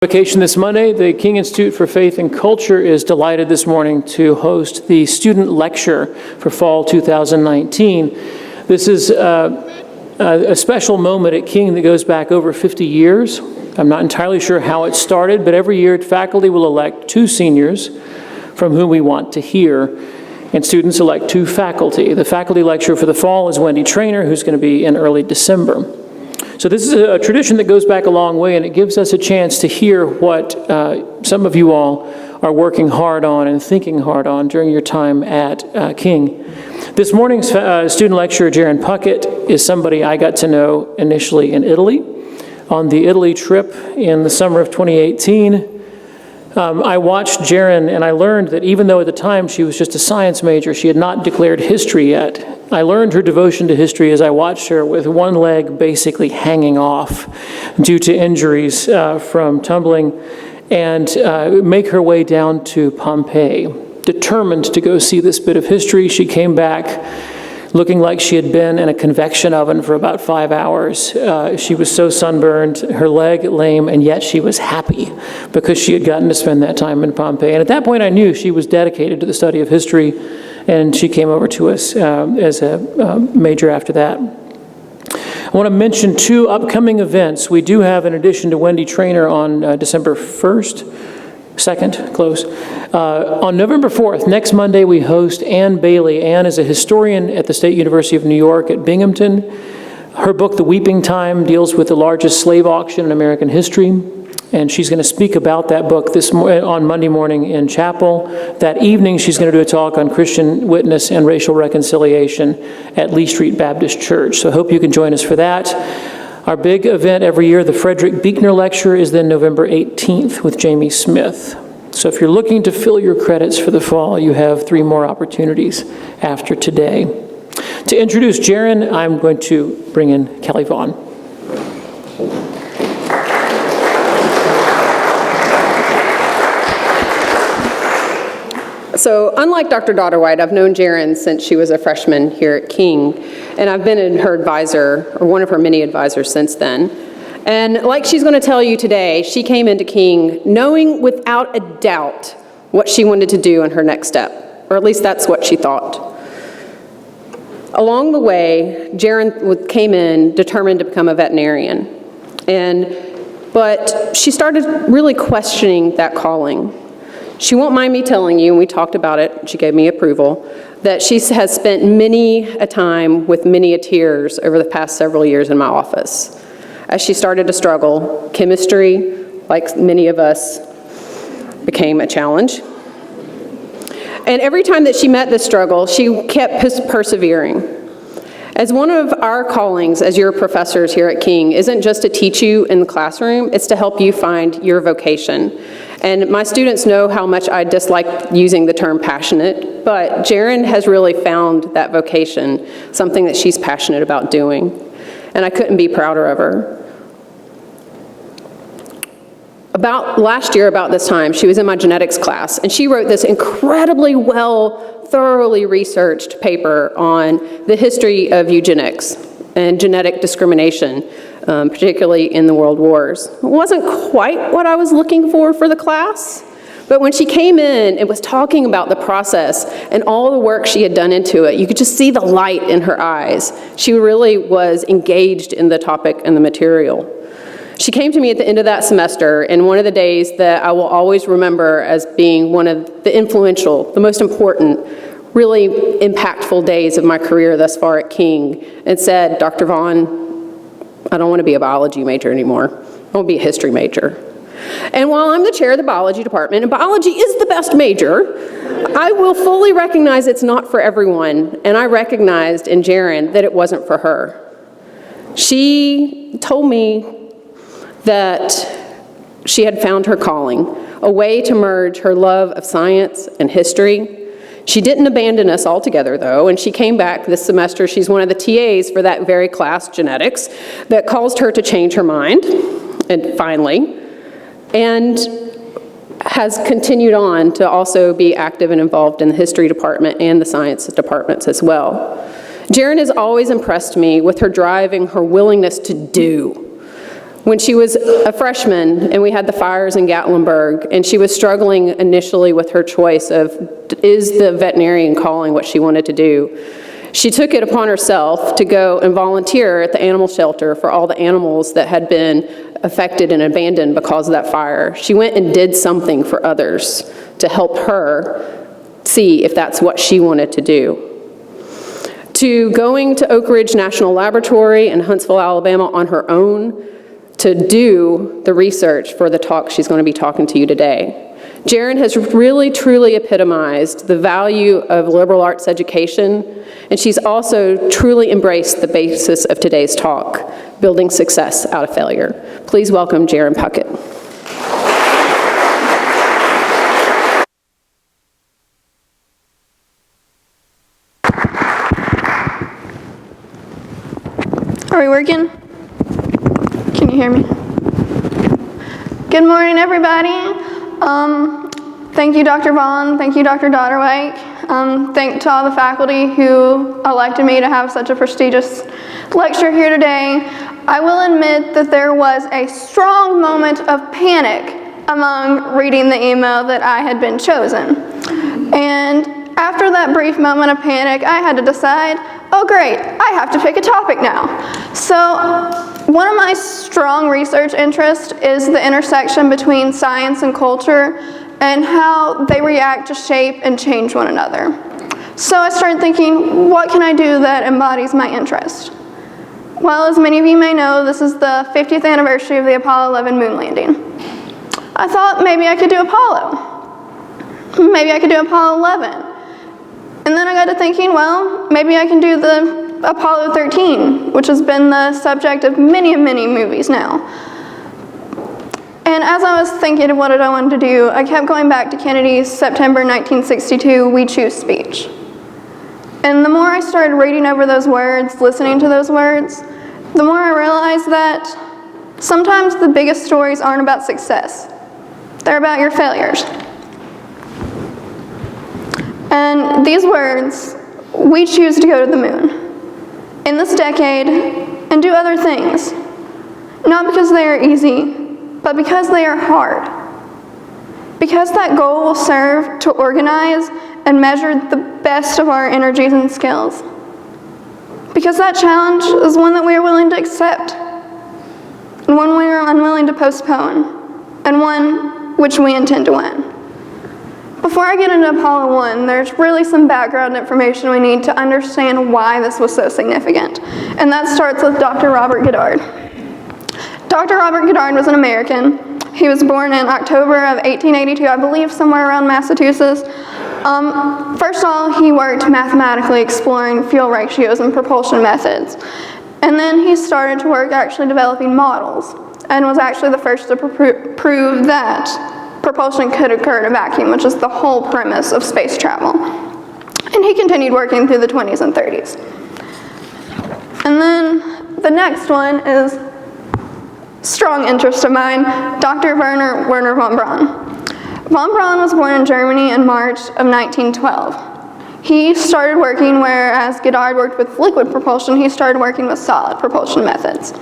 Convocation this Monday, the King Institute for Faith and Culture is delighted this morning to host the student lecture for fall 2019. This is a special moment at King that goes back over 50 years. I'm not entirely sure how it started, but every year faculty will elect two seniors from whom we want to hear, and students elect two faculty. The faculty lecturer for the fall is Wendy Trainer, who's going to be in early December. So this is a tradition that goes back a long way, and it gives us a chance to hear what some of you all are working hard on and thinking hard on during your time at King. This morning's student lecturer, Jerryn Puckett, is somebody I got to know initially in Italy. On the Italy trip in the summer of 2018, I watched Jerryn, and I learned that even though at the time she was just a science major, she had not declared history yet. I learned her devotion to history as I watched her with one leg basically hanging off due to injuries from tumbling, and make her way down to Pompeii, determined to go see this bit of history. She came back looking like she had been in a convection oven for about 5 hours. She was so sunburned, her leg lame, and yet she was happy because she had gotten to spend that time in Pompeii. And at that point I knew she was dedicated to the study of history, and she came over to us as a major after that. I want to mention two upcoming events. We do have, in addition to Wendy Trainer on December 2nd, close. On November 4th, next Monday, we host Ann Bailey. Ann is a historian at the State University of New York at Binghamton. Her book, The Weeping Time, deals with the largest slave auction in American history, and she's going to speak about that book on Monday morning in chapel. That evening, she's going to do a talk on Christian witness and racial reconciliation at Lee Street Baptist Church. So I hope you can join us for that. Our big event every year, the Frederick Buechner Lecture, is then November 18th with Jamie Smith. So if you're looking to fill your credits for the fall, you have 3 more opportunities after today. To introduce Jerryn, I'm going to bring in Kelly Vaughn. So unlike Dr. Dodderwhite, I've known Jerryn since she was a freshman here at King, and I've been her advisor, or one of her many advisors since then. And like she's going to tell you today, she came into King knowing without a doubt what she wanted to do in her next step, or at least that's what she thought. Along the way, Jerryn came in determined to become a veterinarian, but she started really questioning that calling. She won't mind me telling you, and we talked about it, she gave me approval, that she has spent many a time with many a tears over the past several years in my office. As she started to struggle, chemistry, like many of us, became a challenge. And every time that she met this struggle, she kept persevering. As one of our callings as your professors here at King isn't just to teach you in the classroom, it's to help you find your vocation. And my students know how much I dislike using the term passionate, but Jerryn has really found that vocation, something that she's passionate about doing. And I couldn't be prouder of her. About last year, about this time, she was in my genetics class, and she wrote this incredibly thoroughly researched paper on the history of eugenics and genetic discrimination, particularly in the world wars. It wasn't quite what I was looking for the class, but when she came in and was talking about the process and all the work she had done into it, you could just see the light in her eyes. She really was engaged in the topic and the material. She came to me at the end of that semester, and one of the days that I will always remember as being one of the influential, the most important, really impactful days of my career thus far at King, and said, "Dr. Vaughn, I don't want to be a biology major anymore. I want to be a history major." And while I'm the chair of the biology department, and biology is the best major, I will fully recognize it's not for everyone, and I recognized in Jerryn that it wasn't for her. She told me that she had found her calling, a way to merge her love of science and history. She didn't abandon us altogether, though, and she came back this semester. She's one of the TAs for that very class, genetics, that caused her to change her mind, and finally, and has continued on to also be active and involved in the history department and the science departments as well. Jerryn has always impressed me with her drive and her willingness to do. when she was a freshman and we had the fires in Gatlinburg, and she was struggling initially with her choice of, is the veterinarian calling what she wanted to do? She took it upon herself to go and volunteer at the animal shelter for all the animals that had been affected and abandoned because of that fire. She went and did something for others to help her see if that's what she wanted to do. To going to Oak Ridge National Laboratory in Huntsville, Alabama on her own to do the research for the talk she's going to be talking to you today. Jerryn has really, truly epitomized the value of liberal arts education, and she's also truly embraced the basis of today's talk, building success out of failure. Please welcome Jerryn Puckett. Are we working? Can you hear me? Good morning, everybody. Thank you, Dr. Vaughn. Thank you, Dr. Dodderwhite. Thank to all the faculty who elected me to have such a prestigious lecture here today. I will admit that there was a strong moment of panic among reading the email that I had been chosen. And after that brief moment of panic, I had to decide, oh great, I have to pick a topic now. So one of my strong research interests is the intersection between science and culture and how they react to shape and change one another. So I started thinking, what can I do that embodies my interest? Well, as many of you may know, this is the 50th anniversary of the Apollo 11 moon landing. I thought maybe I could do Apollo. Maybe I could do Apollo 11. And then I got to thinking, well, maybe I can do the Apollo 13, which has been the subject of many, many movies now. And as I was thinking of what I wanted to do, I kept going back to Kennedy's September 1962 "We Choose" speech. And the more I started reading over those words, listening to those words, the more I realized that sometimes the biggest stories aren't about success. They're about your failures. And these words, we choose to go to the moon in this decade and do other things, not because they are easy, but because they are hard. Because that goal will serve to organize and measure the best of our energies and skills. Because that challenge is one that we are willing to accept, and one we are unwilling to postpone, and one which we intend to win. Before I get into Apollo 1, there's really some background information we need to understand why this was so significant. And that starts with Dr. Robert Goddard. Dr. Robert Goddard was an American. He was born in October of 1882, I believe somewhere around Massachusetts. First of all, he worked mathematically exploring fuel ratios and propulsion methods. And then he started to work actually developing models, and was actually the first to prove that propulsion could occur in a vacuum, which is the whole premise of space travel. And he continued working through the 20s and 30s. And then the next one is strong interest of mine, Dr. Werner von Braun. Von Braun was born in Germany in March of 1912. He started working, whereas Goddard worked with liquid propulsion, he started working with solid propulsion methods.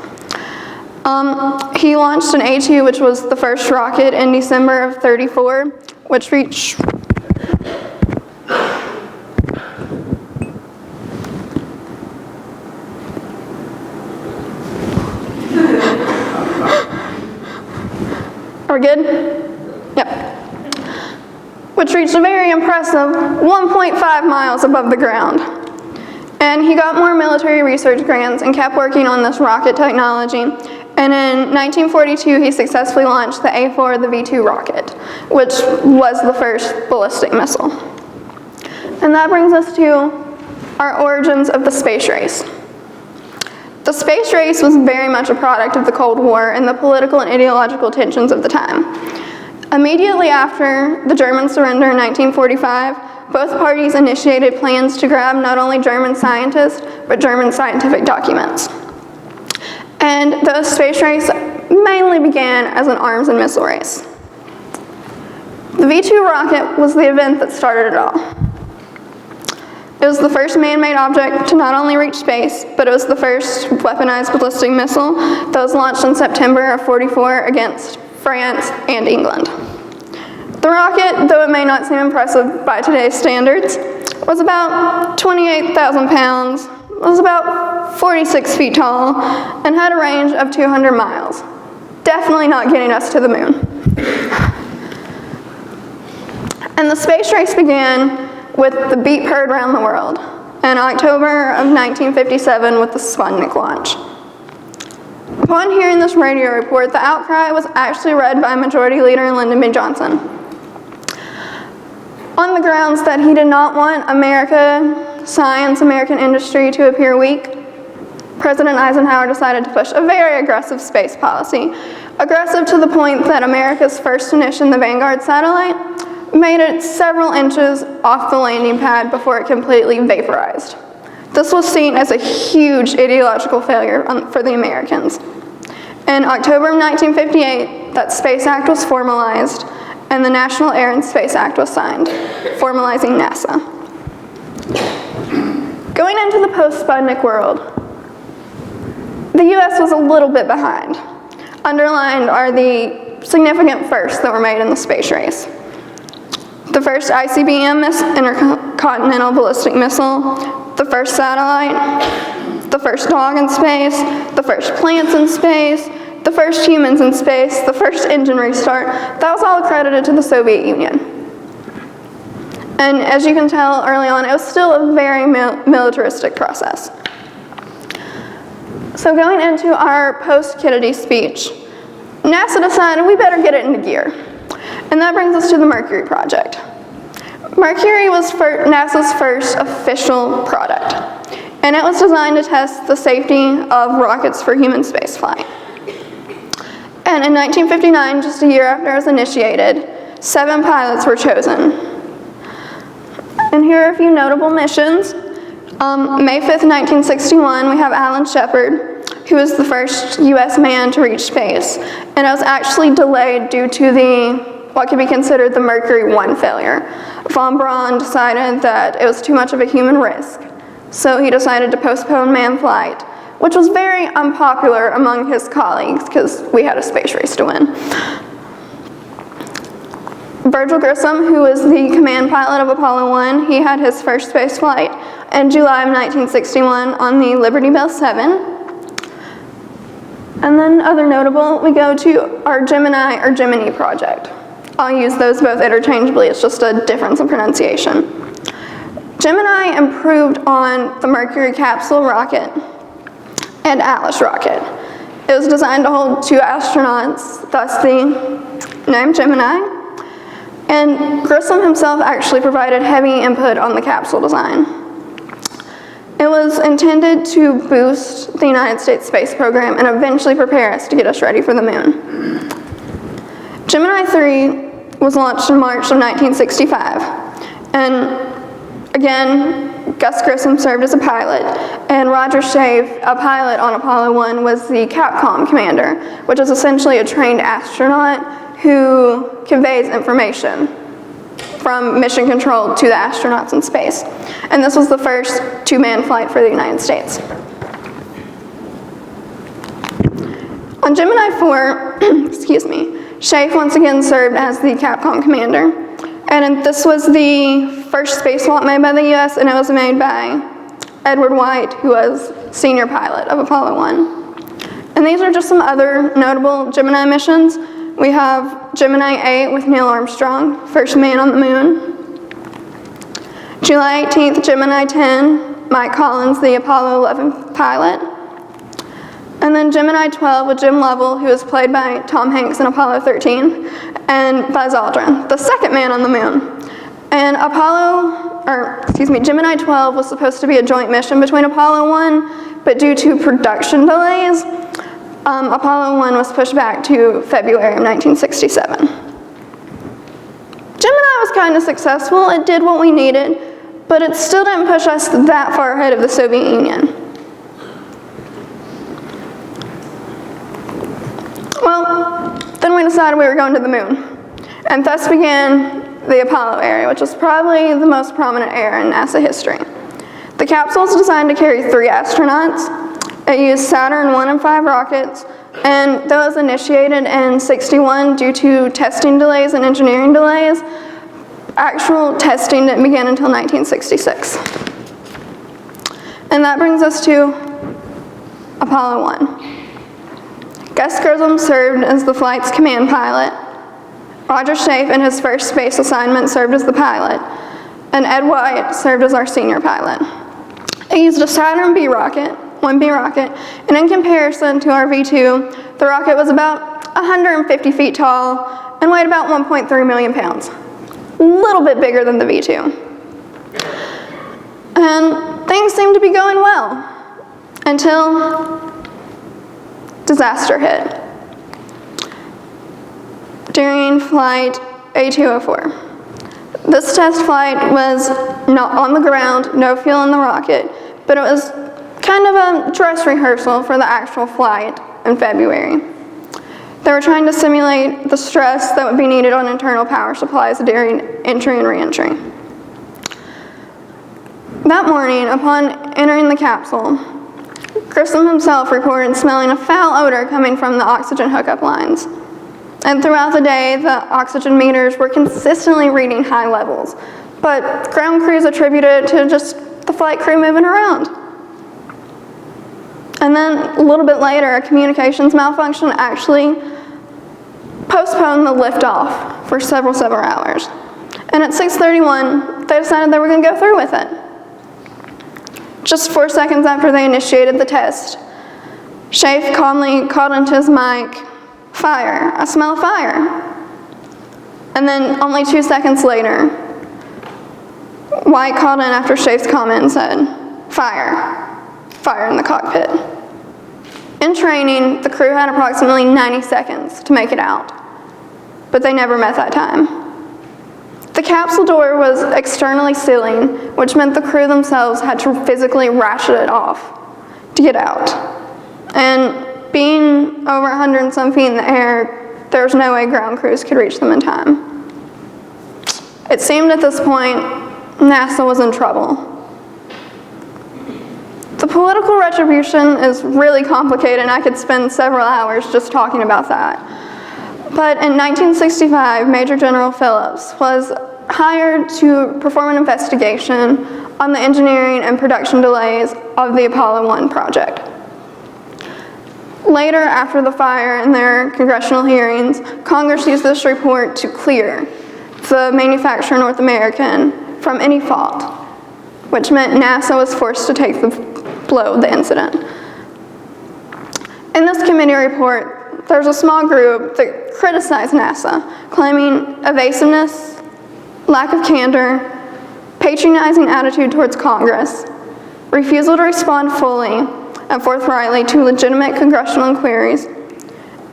He launched an A2, which was the first rocket, in December of 34, which reached Are we good? Yep. Which reached a very impressive 1.5 miles above the ground. And he got more military research grants and kept working on this rocket technology. And in 1942, he successfully launched the A4, the V2 rocket, which was the first ballistic missile. And that brings us to our origins of the space race. The space race was very much a product of the Cold War and the political and ideological tensions of the time. Immediately after the German surrender in 1945, both parties initiated plans to grab not only German scientists, but German scientific documents. And the space race mainly began as an arms and missile race. The V2 rocket was the event that started it all. It was the first man-made object to not only reach space, but it was the first weaponized ballistic missile that was launched in September of '44 against France and England. The rocket, though it may not seem impressive by today's standards, was about 28,000 pounds, was about 46 feet tall, and had a range of 200 miles. Definitely not getting us to the moon. And the space race began with the beep heard around the world in October of 1957 with the Sputnik launch. Upon hearing this radio report, the outcry was actually read by Majority Leader Lyndon B. Johnson, on the grounds that he did not want America, science, American industry to appear weak. President Eisenhower decided to push a very aggressive space policy, aggressive to the point that America's first mission, the Vanguard satellite, made it several inches off the landing pad before it completely vaporized. This was seen as a huge ideological failure for the Americans. In October of 1958, that Space Act was formalized, and the National Air and Space Act was signed, formalizing NASA. Going into the post-Sputnik world, the US was a little bit behind. Underlined are the significant firsts that were made in the space race. The first ICBM, intercontinental ballistic missile, the first satellite, the first dog in space, the first plants in space, the first humans in space, the first engine restart. That was all accredited to the Soviet Union. And as you can tell early on, it was still a very militaristic process. So going into our post-Kennedy speech, NASA decided we better get it into gear. And that brings us to the Mercury project. Mercury was NASA's first official product, and it was designed to test the safety of rockets for human spaceflight. And in 1959, just a year after it was initiated, 7 pilots were chosen. And here are a few notable missions. May 5th, 1961, we have Alan Shepard, who was the first US man to reach space. And it was actually delayed due to what could be considered the Mercury 1 failure. Von Braun decided that it was too much of a human risk, so he decided to postpone manned flight, which was very unpopular among his colleagues because we had a space race to win. Virgil Grissom, who was the command pilot of Apollo 1, he had his first space flight in July of 1961 on the Liberty Bell 7. And then other notable, we go to our Gemini or Gemini project. I'll use those both interchangeably, it's just a difference in pronunciation. Gemini improved on the Mercury capsule rocket and Atlas rocket. It was designed to hold 2 astronauts, thus the name Gemini. And Grissom himself actually provided heavy input on the capsule design. It was intended to boost the United States space program and eventually prepare us to get us ready for the moon. Gemini 3 was launched in March of 1965. And again, Gus Grissom served as a pilot, and Roger Shave, a pilot on Apollo 1, was the Capcom commander, which is essentially a trained astronaut who conveys information from mission control to the astronauts in space. And this was the first 2-man flight for the United States. On Gemini 4, Shave once again served as the Capcom commander. And this was the first spacewalk made by the US, and it was made by Edward White, who was senior pilot of Apollo 1. And these are just some other notable Gemini missions. We have Gemini 8 with Neil Armstrong, first man on the moon. July 18th, Gemini 10, Mike Collins, the Apollo 11 pilot. And then Gemini 12 with Jim Lovell, who was played by Tom Hanks in Apollo 13, and Buzz Aldrin, the second man on the moon. And Gemini 12 was supposed to be a joint mission between Apollo 1, but due to production delays, Apollo 1 was pushed back to February of 1967. Gemini was kind of successful. It did what we needed, but it still didn't push us that far ahead of the Soviet Union. Well, then we decided we were going to the moon, and thus began the Apollo era, which was probably the most prominent era in NASA history. The capsule was designed to carry 3 astronauts. It used Saturn I and V rockets, and though it was initiated in '61 due to testing delays and engineering delays, actual testing didn't begin until 1966. And that brings us to Apollo 1. Gus Grissom served as the flight's command pilot. Roger Chafe, in his first space assignment, served as the pilot, and Ed White served as our senior pilot. It used a Saturn B rocket, 1B rocket, and in comparison to our V2, the rocket was about 150 feet tall and weighed about 1.3 million pounds. A little bit bigger than the V2. And things seemed to be going well until disaster hit during flight A204. This test flight was not on the ground, no fuel in the rocket, but it was kind of a dress rehearsal for the actual flight in February. They were trying to simulate the stress that would be needed on internal power supplies during entry and re-entry. That morning, upon entering the capsule, Grissom himself reported smelling a foul odor coming from the oxygen hookup lines. And throughout the day, the oxygen meters were consistently reading high levels, but ground crews attributed it to just the flight crew moving around. And then a little bit later, a communications malfunction actually postponed the liftoff for several hours. And at 6:31, they decided they were going to go through with it. Just 4 seconds after they initiated the test, Chafe calmly called into his mic, "Fire, I smell fire." And then only 2 seconds later, White called in after Chafe's comment and said, "Fire, fire in the cockpit." In training, the crew had approximately 90 seconds to make it out, but they never met that time. The capsule door was externally sealing, which meant the crew themselves had to physically ratchet it off to get out. And being over 100 and some feet in the air, there was no way ground crews could reach them in time. It seemed at this point, NASA was in trouble. The political retribution is really complicated, and I could spend several hours just talking about that. But in 1965, Major General Phillips was hired to perform an investigation on the engineering and production delays of the Apollo 1 project. Later, after the fire and their congressional hearings, Congress used this report to clear the manufacturer North American from any fault, which meant NASA was forced to take the blow of the incident. In this committee report, there's a small group that criticized NASA, claiming evasiveness, lack of candor, patronizing attitude towards Congress, refusal to respond fully and forthrightly to legitimate congressional inquiries,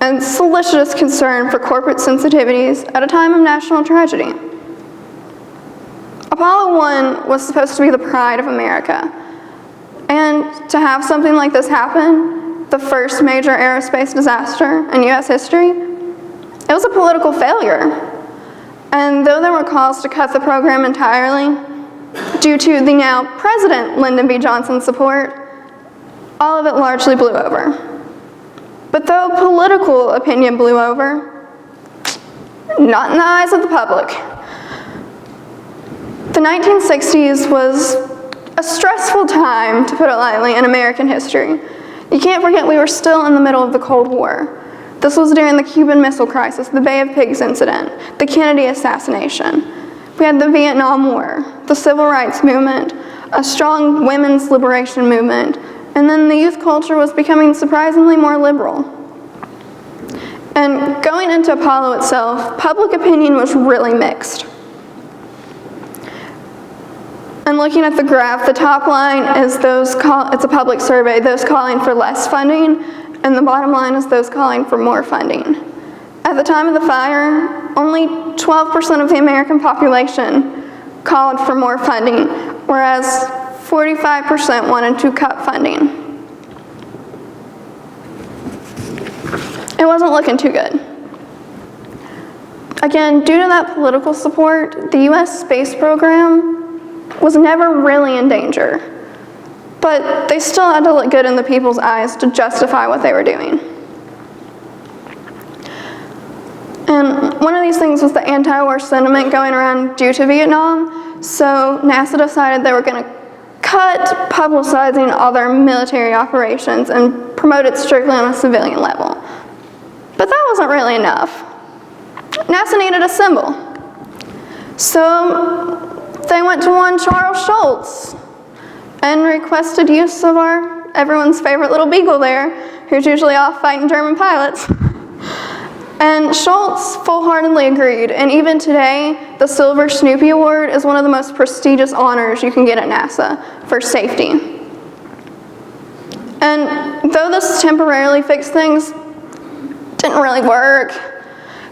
and solicitous concern for corporate sensitivities at a time of national tragedy. Apollo 1 was supposed to be the pride of America, and to have something like this happen, the first major aerospace disaster in U.S. history, it was a political failure. And though there were calls to cut the program entirely, due to the now President Lyndon B. Johnson's support, all of it largely blew over. But though political opinion blew over, not in the eyes of the public. The 1960s was a stressful time, to put it lightly, in American history. You can't forget we were still in the middle of the Cold War. This was during the Cuban Missile Crisis, the Bay of Pigs incident, the Kennedy assassination. We had the Vietnam War, the Civil Rights Movement, a strong women's liberation movement, and then the youth culture was becoming surprisingly more liberal. And going into Apollo itself, public opinion was really mixed. And looking at the graph, the top line is it's a public survey, those calling for less funding, and the bottom line is those calling for more funding. At the time of the fire, only 12% of the American population called for more funding, whereas 45% wanted to cut funding. It wasn't looking too good. Again, due to that political support, the U.S. space program was never really in danger. but they still had to look good in the people's eyes to justify what they were doing. And one of these things was the anti-war sentiment going around due to Vietnam, so NASA decided they were going to cut publicizing all their military operations and promote it strictly on a civilian level. But that wasn't really enough. NASA needed a symbol. So they went to one Charles Schultz and requested use of everyone's favorite little beagle there, who's usually off fighting German pilots. And Schultz full-heartedly agreed, and even today, the Silver Snoopy Award is one of the most prestigious honors you can get at NASA for safety. And though this temporarily fixed things, didn't really work.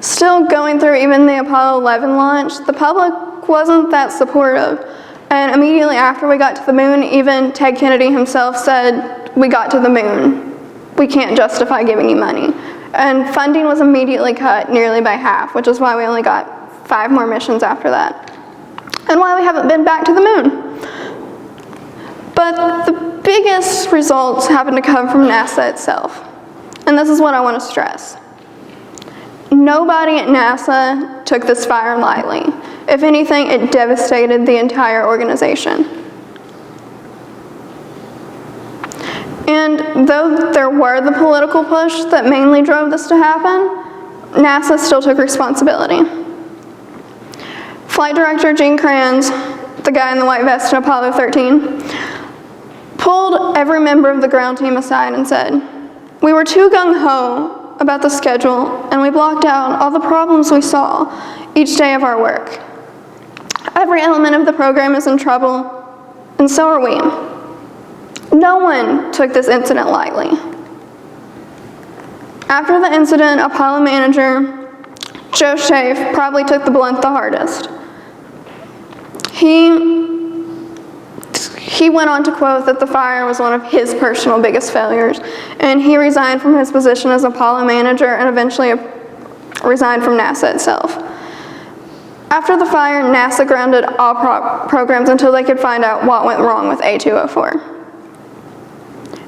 Still going through even the Apollo 11 launch, the public wasn't that supportive. And immediately after we got to the moon, even Ted Kennedy himself said, "We got to the moon. We can't justify giving you money." And funding was immediately cut nearly by half, which is why we only got 5 more missions after that. And why we haven't been back to the moon. But the biggest results happen to come from NASA itself. And this is what I want to stress. Nobody at NASA took this fire lightly. If anything, it devastated the entire organization. And though there were the political push that mainly drove this to happen, NASA still took responsibility. Flight Director Gene Kranz, the guy in the white vest in Apollo 13, pulled every member of the ground team aside and said, "We were too gung-ho about the schedule, and we blocked out all the problems we saw each day of our work. Every element of the program is in trouble, and so are we." No one took this incident lightly. After the incident, Apollo manager Joe Schaaf probably took the blunt the hardest. He went on to quote that the fire was one of his personal biggest failures, and he resigned from his position as Apollo manager and eventually resigned from NASA itself. After the fire, NASA grounded all programs until they could find out what went wrong with A204.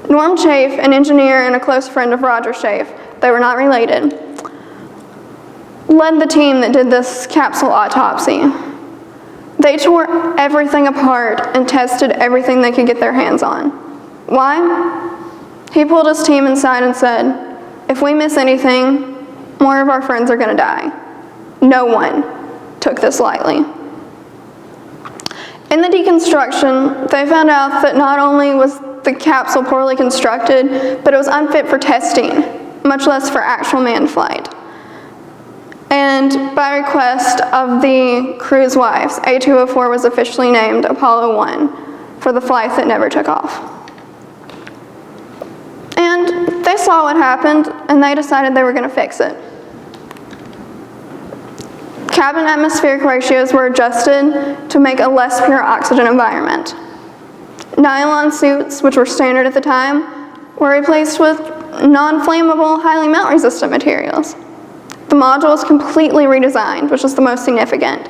Norm Schaaf, an engineer and a close friend of Roger Schaaf, they were not related, led the team that did this capsule autopsy. They tore everything apart and tested everything they could get their hands on. Why? He pulled his team inside and said, "If we miss anything, more of our friends are going to die." No one took this lightly. In the deconstruction, they found out that not only was the capsule poorly constructed, but it was unfit for testing, much less for actual manned flight. And by request of the crew's wives, A204 was officially named Apollo 1 for the flight that never took off. And they saw what happened, and they decided they were going to fix it. Cabin atmospheric ratios were adjusted to make a less pure oxygen environment. Nylon suits, which were standard at the time, were replaced with non-flammable, highly melt-resistant materials. The module was completely redesigned, which was the most significant,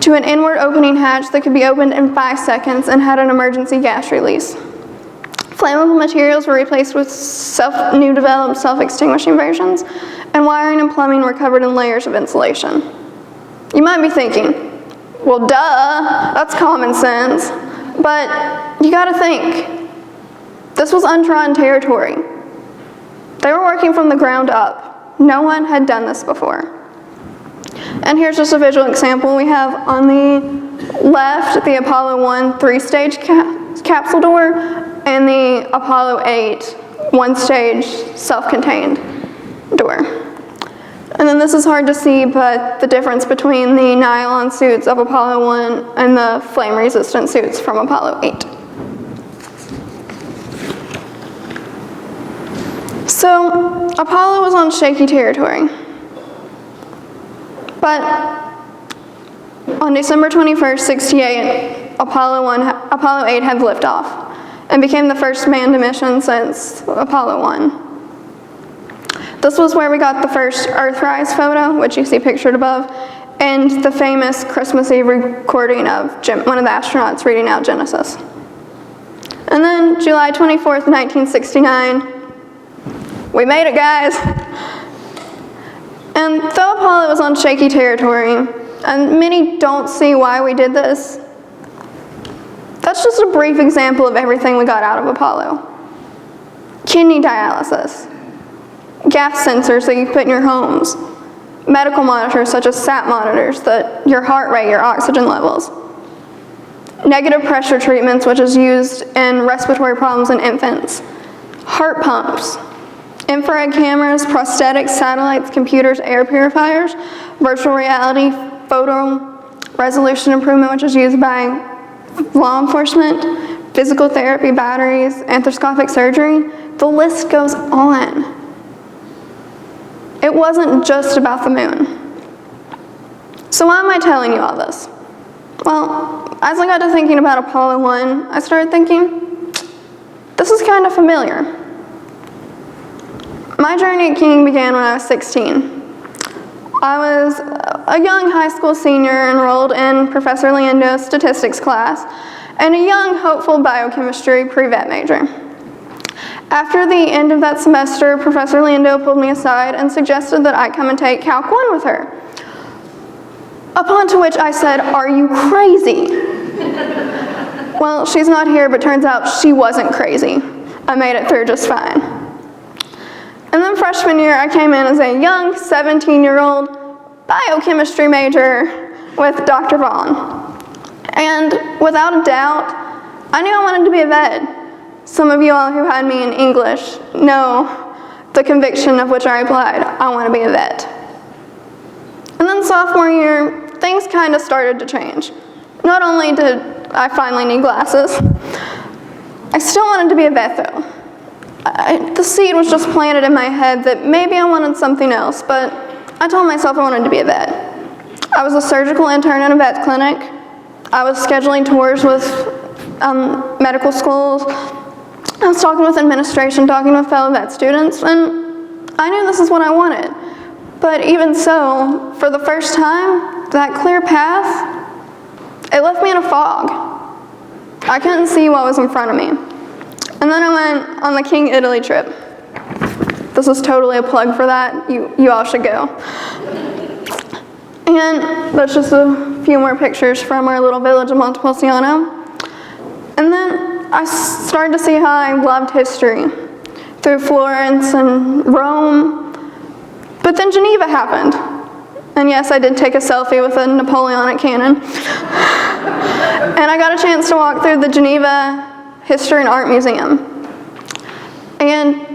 to an inward opening hatch that could be opened in 5 seconds and had an emergency gas release. Flammable materials were replaced with new developed self-extinguishing versions, and wiring and plumbing were covered in layers of insulation. You might be thinking, well, duh, that's common sense. But you gotta think, this was untrodden territory. They were working from the ground up. No one had done this before. And here's just a visual example. We have on the left the Apollo 1 3-stage capsule door and the Apollo 8 1-stage self-contained door. And then this is hard to see, but the difference between the nylon suits of Apollo 1 and the flame-resistant suits from Apollo 8. So, Apollo was on shaky territory. But on December 21st, 1968, Apollo 8 had liftoff and became the first manned mission since Apollo 1. This was where we got the first Earthrise photo, which you see pictured above, and the famous Christmas Eve recording of one of the astronauts reading out Genesis. And then July 24th, 1969, we made it, guys. And though Apollo was on shaky territory, and many don't see why we did this, that's just a brief example of everything we got out of Apollo. Kidney dialysis, gas sensors that you put in your homes, medical monitors such as SAT monitors that your heart rate, your oxygen levels, negative pressure treatments which is used in respiratory problems in infants, heart pumps, infrared cameras, prosthetics, satellites, computers, air purifiers, virtual reality, photo resolution improvement which is used by law enforcement, physical therapy, batteries, arthroscopic surgery. The list goes on. It wasn't just about the moon. So why am I telling you all this? Well, as I got to thinking about Apollo 1, I started thinking, this is kind of familiar. My journey at King began when I was 16. I was a young high school senior enrolled in Professor Leando's statistics class and a young, hopeful biochemistry pre-vet major. After the end of that semester, Professor Leando pulled me aside and suggested that I come and take Calc 1 with her. Upon to which I said, "Are you crazy?" Well, she's not here, but turns out she wasn't crazy. I made it through just fine. And then freshman year, I came in as a young 17-year-old biochemistry major with Dr. Vaughn. And without a doubt, I knew I wanted to be a vet. Some of you all who had me in English know the conviction of which I applied. I want to be a vet. And then sophomore year, things kind of started to change. Not only did I finally need glasses, I still wanted to be a vet though. The seed was just planted in my head that maybe I wanted something else, but I told myself I wanted to be a vet. I was a surgical intern in a vet clinic. I was scheduling tours with medical schools. I was talking with administration, talking with fellow vet students, and I knew this is what I wanted. But even so, for the first time, that clear path, it left me in a fog. I couldn't see what was in front of me. And then I went on the King Italy trip. This is totally a plug for that. You all should go. And that's just a few more pictures from our little village of Montepulciano. And then I started to see how I loved history through Florence and Rome. But then Geneva happened. And yes, I did take a selfie with a Napoleonic cannon. And I got a chance to walk through the Geneva History and Art Museum. And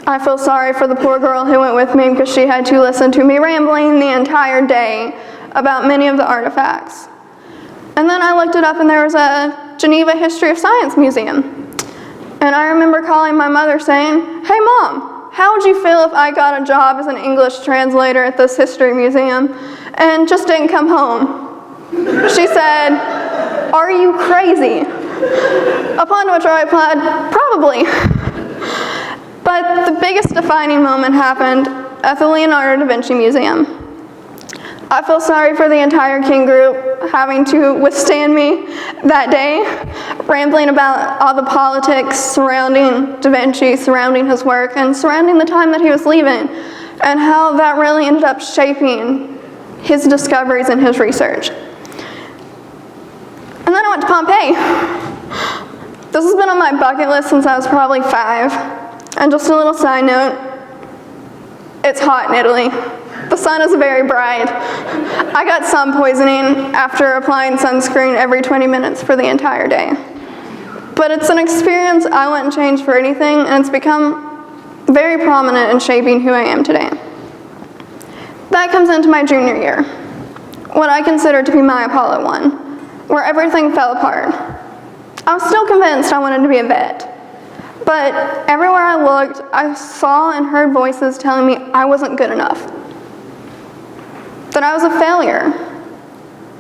I feel sorry for the poor girl who went with me because she had to listen to me rambling the entire day about many of the artifacts. And then I looked it up and there was a Geneva History of Science Museum. And I remember calling my mother saying, "Hey Mom, how would you feel if I got a job as an English translator at this history museum and just didn't come home?" She said, "Are you crazy?" Upon which I replied, "Probably." But the biggest defining moment happened at the Leonardo da Vinci Museum. I feel sorry for the entire King group having to withstand me that day, rambling about all the politics surrounding Da Vinci, surrounding his work, and surrounding the time that he was leaving, and how that really ended up shaping his discoveries and his research. And then I went to Pompeii. This has been on my bucket list since I was probably 5. And just a little side note, it's hot in Italy. The sun is very bright. I got sun poisoning after applying sunscreen every 20 minutes for the entire day. But it's an experience I wouldn't change for anything, and it's become very prominent in shaping who I am today. That comes into my junior year, what I consider to be my Apollo 1, where everything fell apart. I was still convinced I wanted to be a vet. But everywhere I looked, I saw and heard voices telling me I wasn't good enough, that I was a failure.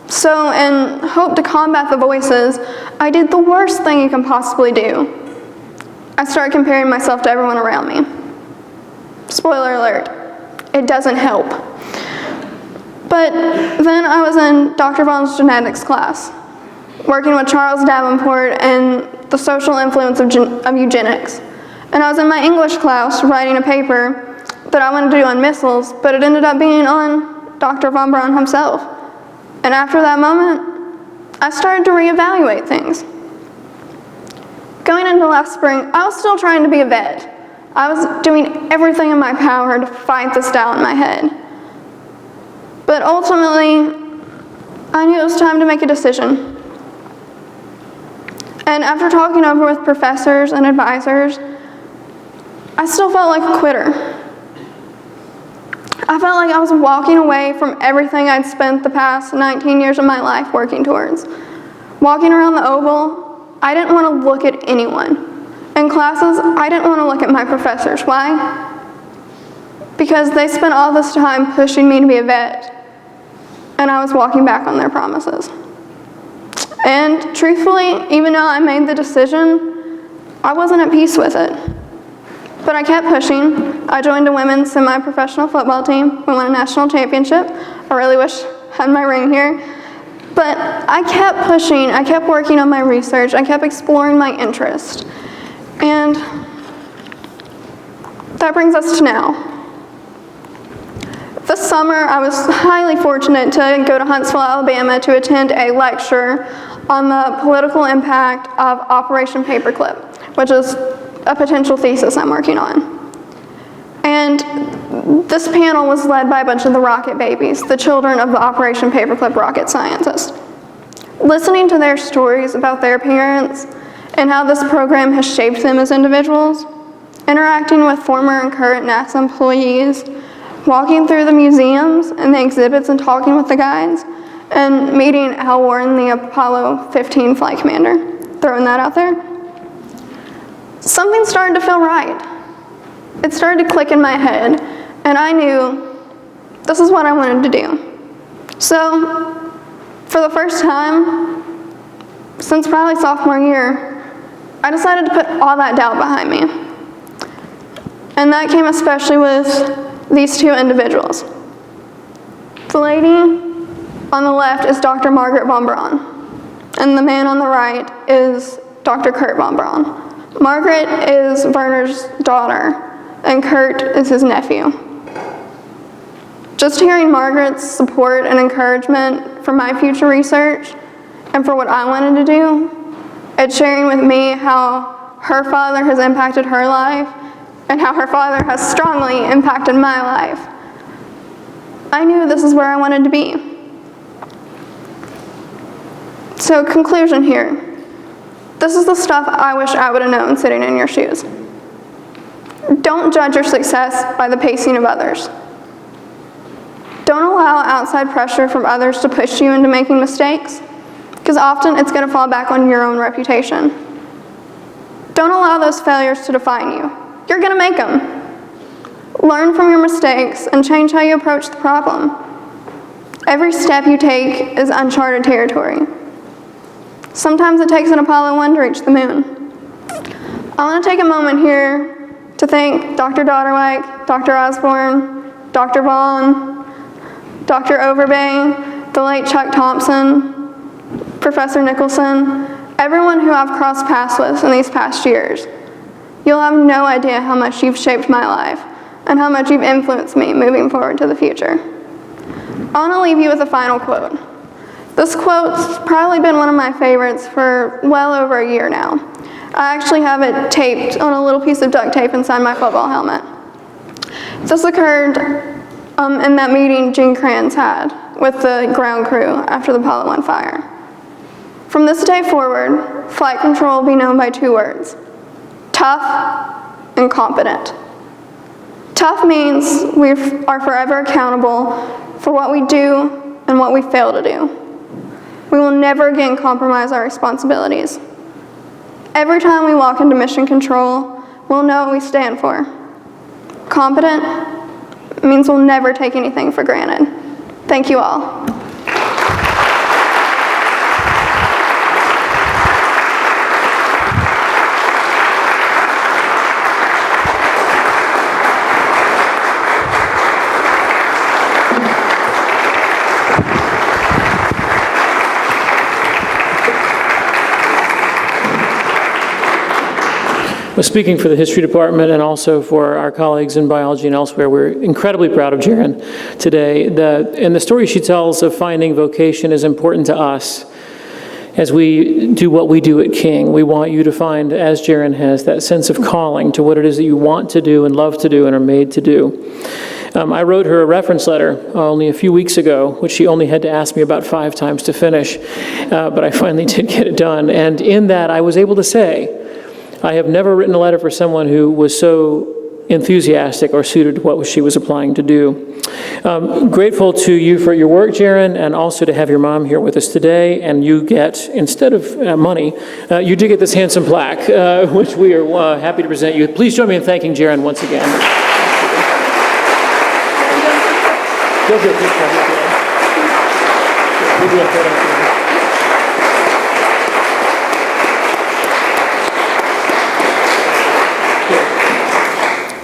So in hope to combat the voices, I did the worst thing you can possibly do. I started comparing myself to everyone around me. Spoiler alert, it doesn't help. But then I was in Dr. Vaughn's genetics class, working with Charles Davenport and the social influence of eugenics. And I was in my English class writing a paper that I wanted to do on missiles, but it ended up being on Dr. von Braun himself. And after that moment, I started to reevaluate things. Going into last spring, I was still trying to be a vet. I was doing everything in my power to fight this doubt in my head. But ultimately, I knew it was time to make a decision. And after talking over with professors and advisors, I still felt like a quitter. I felt like I was walking away from everything I'd spent the past 19 years of my life working towards. Walking around the Oval, I didn't want to look at anyone. In classes, I didn't want to look at my professors. Why? Because they spent all this time pushing me to be a vet, and I was walking back on their promises. And truthfully, even though I made the decision, I wasn't at peace with it. But I kept pushing. I joined a women's semi-professional football team. We won a national championship. I really wish I had my ring here. But I kept pushing. I kept working on my research. I kept exploring my interest. And that brings us to now. This summer, I was highly fortunate to go to Huntsville, Alabama to attend a lecture on the political impact of Operation Paperclip, which is a potential thesis I'm working on. And this panel was led by a bunch of the rocket babies, the children of the Operation Paperclip rocket scientists. Listening to their stories about their parents and how this program has shaped them as individuals, interacting with former and current NASA employees, walking through the museums and the exhibits and talking with the guides, and meeting Al Warren, the Apollo 15 flight commander, throwing that out there. Something started to feel right. It started to click in my head, and I knew this is what I wanted to do. So, for the first time since probably sophomore year, I decided to put all that doubt behind me. And that came especially with these two individuals. The lady on the left is Dr. Margaret von Braun, and the man on the right is Dr. Kurt von Braun. Margaret is Werner's daughter, and Kurt is his nephew. Just hearing Margaret's support and encouragement for my future research and for what I wanted to do, and sharing with me how her father has impacted her life and how her father has strongly impacted my life, I knew this is where I wanted to be. So, conclusion here. This is the stuff I wish I would have known sitting in your shoes. Don't judge your success by the pacing of others. Don't allow outside pressure from others to push you into making mistakes, because often it's going to fall back on your own reputation. Don't allow those failures to define you. You're going to make them. Learn from your mistakes and change how you approach the problem. Every step you take is uncharted territory. Sometimes it takes an Apollo 1 to reach the moon. I want to take a moment here to thank Dr. Dodderwijk, Dr. Osborne, Dr. Vaughn, Dr. Overbay, the late Chuck Thompson, Professor Nicholson, everyone who I've crossed paths with in these past years. You'll have no idea how much you've shaped my life and how much you've influenced me moving forward to the future. I want to leave you with a final quote. This quote's probably been one of my favorites for well over a year now. I actually have it taped on a little piece of duct tape inside my football helmet. This occurred in that meeting Gene Kranz had with the ground crew after the Apollo 1 fire. From this day forward, flight control will be known by two words: tough and competent. Tough means we are forever accountable for what we do and what we fail to do. We will never again compromise our responsibilities. Every time we walk into mission control, we'll know what we stand for. Competent means we'll never take anything for granted. Thank you all. Well, speaking for the history department and also for our colleagues in biology and elsewhere, we're incredibly proud of Jerryn today. And the story she tells of finding vocation is important to us as we do what we do at King. We want you to find, as Jerryn has, that sense of calling to what it is that you want to do and love to do and are made to do. I wrote her a reference letter only a few weeks ago, which she only had to ask me about 5 times to finish, but I finally did get it done. And in that, I was able to say, I have never written a letter for someone who was so enthusiastic or suited to what she was applying to do. Grateful to you for your work, Jerryn, and also to have your mom here with us today. And you get, instead of money, you do get this handsome plaque, which we are happy to present you. Please join me in thanking Jerryn once again.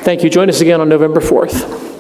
Thank you. Join us again on November 4th.